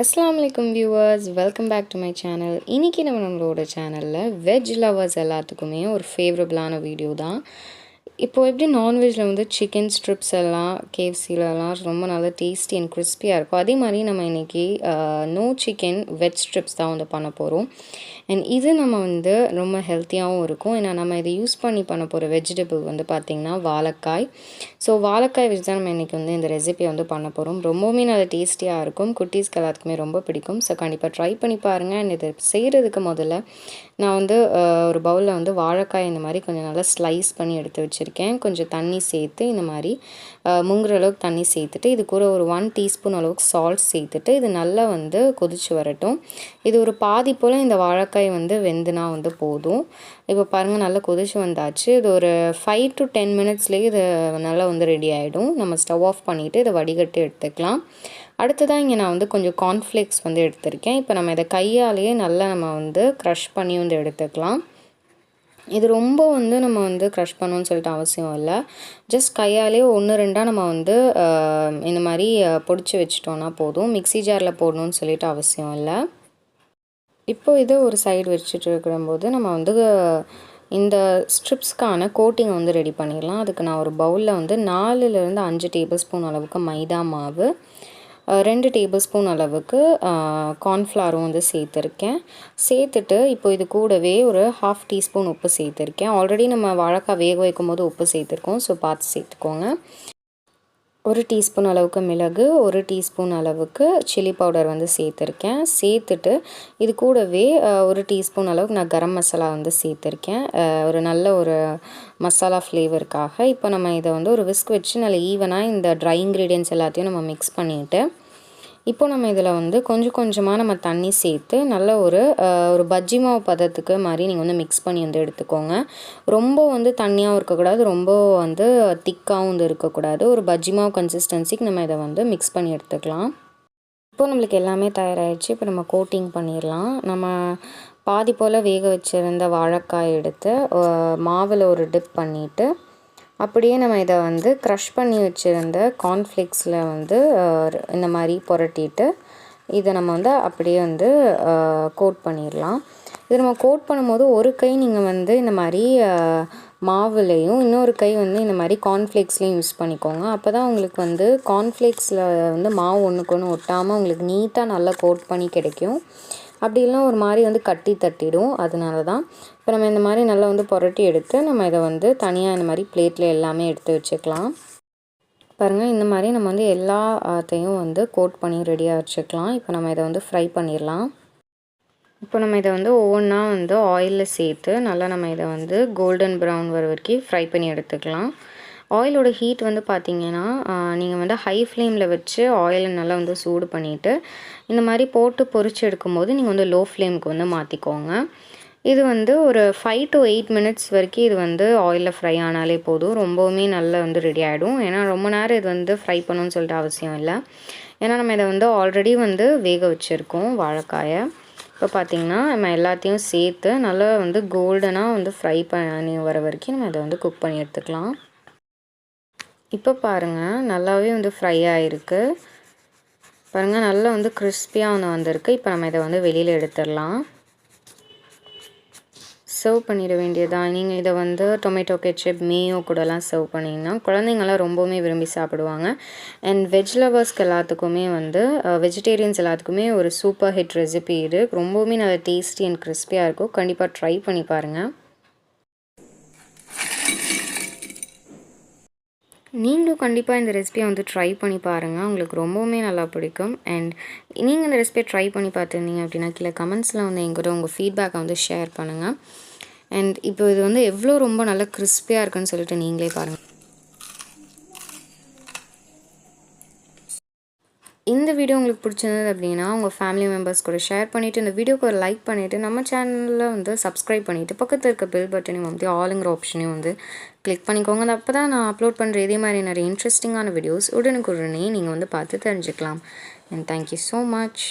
Assalamualaikum viewers, welcome back to my channel. இன்னைக்கு நம்மளோட சேனல்ல வெஜ் லவர்ஸ் எல்லாத்துக்குமே ஒரு ஃபேவரபிளான வீடியோ தான். இப்போ எப்படி நான்வெஜ்ல வந்து சிக்கன் ஸ்ட்ரிப்ஸ் எல்லாம் கேஎஃப்சிலலாம் ரொம்ப நல்லா டேஸ்டி அண்ட் கிறிஸ்பியாக இருக்கும், அதே மாதிரி நம்ம இன்றைக்கி நோ சிக்கன் வெஜ் ஸ்ட்ரிப்ஸ் தான் வந்து பண்ண போகிறோம். அண்ட் இது நம்ம வந்து ரொம்ப ஹெல்த்தியாகவும் இருக்கும். ஏன்னா நம்ம இதை யூஸ் பண்ண போகிற வெஜிடபிள் வந்து பார்த்திங்கன்னா வாழைக்காய். ஸோ வாழைக்காய் வச்சு தான் நம்ம இன்றைக்கி வந்து இந்த ரெசிபியை வந்து பண்ண போகிறோம். ரொம்பவுமே நல்லா டேஸ்டியாக இருக்கும், குட்டீஸ்க்கு எல்லாத்துக்குமே ரொம்ப பிடிக்கும். ஸோ கண்டிப்பாக ட்ரை பண்ணி பாருங்கள். அண்ட் இது செய்கிறதுக்கு முதல்ல நான் வந்து ஒரு பவுலில் வந்து வாழைக்காய் இந்த மாதிரி கொஞ்சம் நல்லா ஸ்லைஸ் பண்ணி எடுத்து வச்சுருக்கேன். கொஞ்சம் தண்ணி சேர்த்து இந்த மாதிரி முங்குற அளவுக்கு தண்ணி சேர்த்துட்டு இது கூட ஒரு 1 டீஸ்பூன் அளவுக்கு சால்ட் சேர்த்துட்டு இது நல்லா வந்து கொதிச்சு வரட்டும். இது ஒரு பாதி போல் இந்த வாழைக்காய் வந்து வெந்துனா வந்து போதும். இப்போ பாருங்கள் நல்லா கொதிச்சு வந்தாச்சு. இது ஒரு 5 to 10 மினிட்ஸ்லேயே இது நல்லா வந்து ரெடி ஆகிடும். நம்ம ஸ்டவ் ஆஃப் பண்ணிவிட்டு இதை வடிகட்டி எடுத்துக்கலாம். அடுத்ததாக இங்கே நான் வந்து கொஞ்சம் கார்ன்ஃப்ளேக்ஸ் வந்து எடுத்திருக்கேன். இப்போ நம்ம இதை கையாலேயே நல்லா நம்ம வந்து க்ரஷ் பண்ணி வந்து எடுத்துக்கலாம். இது ரொம்ப வந்து நம்ம வந்து க்ரஷ் பண்ணணும்னு சொல்லிட்டு அவசியம் இல்லை. ஜஸ்ட் கையாலே 1-2 நம்ம வந்து இந்த மாதிரி பொடிச்சு வச்சிட்டோன்னா போதும். மிக்ஸி ஜாரில் போடணும்னு சொல்லிட்டு அவசியம் இல்லை. இப்போது இதை ஒரு சைடு வச்சுட்டு இருக்கிறம்போது நம்ம வந்து இந்த ஸ்ட்ரிப்ஸ்க்கான கோட்டிங்கை வந்து ரெடி பண்ணிடலாம். அதுக்கு நான் ஒரு பவுலில் வந்து 4லேருந்து 5 டேபிள் ஸ்பூன் அளவுக்கு மைதா மாவு, 2 டேபிள் ஸ்பூன் அளவுக்கு கார்ன்ஃப்ளவரும் வந்து சேர்த்துருக்கேன். சேர்த்துட்டு இப்போ இது கூடவே ஒரு 1/2 டீஸ்பூன் உப்பு சேர்த்துருக்கேன். ஆல்ரெடி நம்ம வாழைக்காய் வேக வைக்கும் போது உப்பு சேர்த்துருக்கோம், ஸோ பார்த்து சேர்த்துக்கோங்க. 1 டீஸ்பூன் அளவுக்கு மிளகு, 1 டீஸ்பூன் அளவுக்கு சில்லி பவுடர் வந்து சேர்த்துருக்கேன். சேர்த்துட்டு இது கூடவே 1 டீஸ்பூன் அளவுக்கு நான் கரம் மசாலா வந்து சேர்த்துருக்கேன், ஒரு நல்ல ஒரு மசாலா ஃப்ளேவருக்காக. இப்போ நம்ம இதை வந்து ஒரு விஸ்க் வச்சு நல்லா ஈவனாக இந்த ட்ரை இன்க்ரீடியன்ட்ஸ் எல்லாத்தையும் நம்ம மிக்ஸ் பண்ணிவிட்டு இப்போ நம்ம இதில் வந்து கொஞ்சம் கொஞ்சமாக நம்ம தண்ணி சேர்த்து நல்ல ஒரு பஜ்ஜி மாவு பதத்துக்கு மாதிரி நீங்கள் வந்து மிக்ஸ் பண்ணி வந்து எடுத்துக்கோங்க. ரொம்ப வந்து தண்ணியாகவும் இருக்கக்கூடாது, ரொம்ப வந்து திக்காகவும் வந்து இருக்கக்கூடாது. ஒரு பஜ்ஜி மாவு கன்சிஸ்டன்சிக்கு நம்ம இதை வந்து மிக்ஸ் பண்ணி எடுத்துக்கலாம். இப்போ நம்மளுக்கு எல்லாமே தயாராகிடுச்சு. இப்போ நம்ம கோட்டிங் பண்ணிடலாம். நம்ம பாதி போல் வேக வச்சுருந்த வாழைக்காய் எடுத்து மாவில் ஒரு டிப் பண்ணிவிட்டு அப்படியே நம்ம இதை வந்து க்ரஷ் பண்ணி வச்சுருந்த கார்ன்ஃப்ளேக்ஸில் வந்து இந்த மாதிரி புரட்டிட்டு இதை நம்ம வந்து அப்படியே வந்து கோட் பண்ணிடலாம். இது நம்ம கோட் பண்ணும்போது ஒரு கை நீங்கள் வந்து இந்த மாதிரி மாவுலேயும் இன்னொரு கை வந்து இந்த மாதிரி கார்ன்ஃப்ளேக்ஸ்லேயும் யூஸ் பண்ணிக்கோங்க. அப்போ தான் உங்களுக்கு வந்து கார்ன்ஃப்ளேக்ஸில் வந்து மாவு ஒன்றுக்கு ஒன்று ஒட்டாமல் உங்களுக்கு நீட்டாக நல்லா கோட் பண்ணி கிடைக்கும். அப்படி இல்லைனா ஒரு மாதிரி வந்து கட்டி தட்டிடும், அதனால தான். இப்போ நம்ம இந்த மாதிரி நல்லா வந்து புரட்டி எடுத்து நம்ம இதை வந்து தனியாக இந்த மாதிரி பிளேட்டில் எல்லாமே எடுத்து வச்சுக்கலாம். பாருங்கள், இந்த மாதிரி நம்ம வந்து எல்லாத்தையும் வந்து கோட் பண்ணி ரெடியாக வச்சுக்கலாம். இப்போ நம்ம இதை வந்து ஃப்ரை பண்ணிடலாம். இப்போ நம்ம இதை வந்து ஒவ்வொன்றா வந்து ஆயிலில் சேர்த்து நல்லா நம்ம இதை வந்து கோல்டன் ப்ரௌன் வர வரைக்கும் ஃப்ரை பண்ணி எடுத்துக்கலாம். ஆயிலோட ஹீட் வந்து பார்த்திங்கன்னா நீங்கள் வந்து ஹை ஃப்ளேமில் வச்சு ஆயிலை நல்லா வந்து சூடு பண்ணிவிட்டு இந்த மாதிரி போட்டு பொரிச்சு எடுக்கும்போது நீங்கள் வந்து லோ ஃப்ளேமுக்கு வந்து மாற்றிக்கோங்க. இது வந்து ஒரு 5 to 8 மினிட்ஸ் வரைக்கும் இது வந்து ஆயிலில் ஃப்ரை ஆனாலே போதும். ரொம்பவுமே நல்லா வந்து ரெடி ஆகிடும். ஏன்னா ரொம்ப நேரம் இது வந்து ஃப்ரை பண்ணணும்னு சொல்லிட்டு அவசியம் இல்லை. ஏன்னா நம்ம இதை வந்து ஆல்ரெடி வந்து வேக வச்சுருக்கோம் வாழைக்காயை. இப்போ பார்த்திங்கன்னா நம்ம எல்லாத்தையும் சேர்த்து நல்லா வந்து கோல்டனாக வந்து ஃப்ரை பண்ணி வர வரைக்கும் நம்ம இதை வந்து குக் பண்ணி எடுத்துக்கலாம். இப்போ பாருங்கள், நல்லாவே வந்து ஃப்ரை ஆகிருக்கு. பாருங்கள், நல்லா வந்து கிறிஸ்பியாக ஒன்று வந்திருக்கு. இப்போ நம்ம இதை வந்து வெளியில் எடுத்துடலாம். சர்வ் பண்ணிட வேண்டியதான். நீங்கள் இதை வந்து டொமேட்டோ கெட்சப் மேயோ கூடலாம் சர்வ் பண்ணிங்கன்னா குழந்தைங்களாம் ரொம்பவுமே விரும்பி சாப்பிடுவாங்க. அண்ட் வெஜ் லவர்ஸ்க்கு எல்லாத்துக்குமே வந்து வெஜிடேரியன்ஸ் எல்லாத்துக்குமே ஒரு சூப்பர் ஹிட் ரெசிபி இது. ரொம்பவுமே நல்லா டேஸ்டி அண்ட் கிறிஸ்பியாக இருக்கும். கண்டிப்பாக ட்ரை பண்ணி பாருங்கள். நீங்களும் கண்டிப்பாக இந்த ரெசிபியை வந்து ட்ரை பண்ணி பாருங்கள், உங்களுக்கு ரொம்பவுமே நல்லா பிடிக்கும். அண்ட் நீங்கள் இந்த ரெசிபியை ட்ரை பண்ணி பார்த்துருந்தீங்க அப்படின்னா கீழே கமெண்ட்ஸில் வந்து எங்கிட்ட உங்கள் ஃபீட்பேக்கை வந்து ஷேர் பண்ணுங்கள். அண்ட் இப்போ இது வந்து எவ்வளோ ரொம்ப நல்லா கிறிஸ்பியாக இருக்குன்னு சொல்லிட்டு நீங்களே பாருங்கள். இந்த வீடியோ உங்களுக்கு பிடிச்சிருந்தது அப்படின்னா உங்கள் ஃபேமிலி மெம்பர்ஸ் கூட ஷேர் பண்ணிவிட்டு இந்த வீடியோக்கு ஒரு லைக் பண்ணிவிட்டு நம்ம சேனலில் வந்து சப்ஸ்கிரைப் பண்ணிவிட்டு பக்கத்தில் இருக்க பெல் பட்டனையும் வந்து ஆளுங்கிற ஆப்ஷனையும் வந்து கிளிக் பண்ணிக்கோங்க. அது அப்போ தான் நான் அப்லோட் பண்ணுற இதே மாதிரி நிறைய இன்ட்ரெஸ்டிங்கான வீடியோஸ் உடனுக்குடனே நீங்கள் வந்து பார்த்து தெரிஞ்சுக்கலாம். And thank you so much.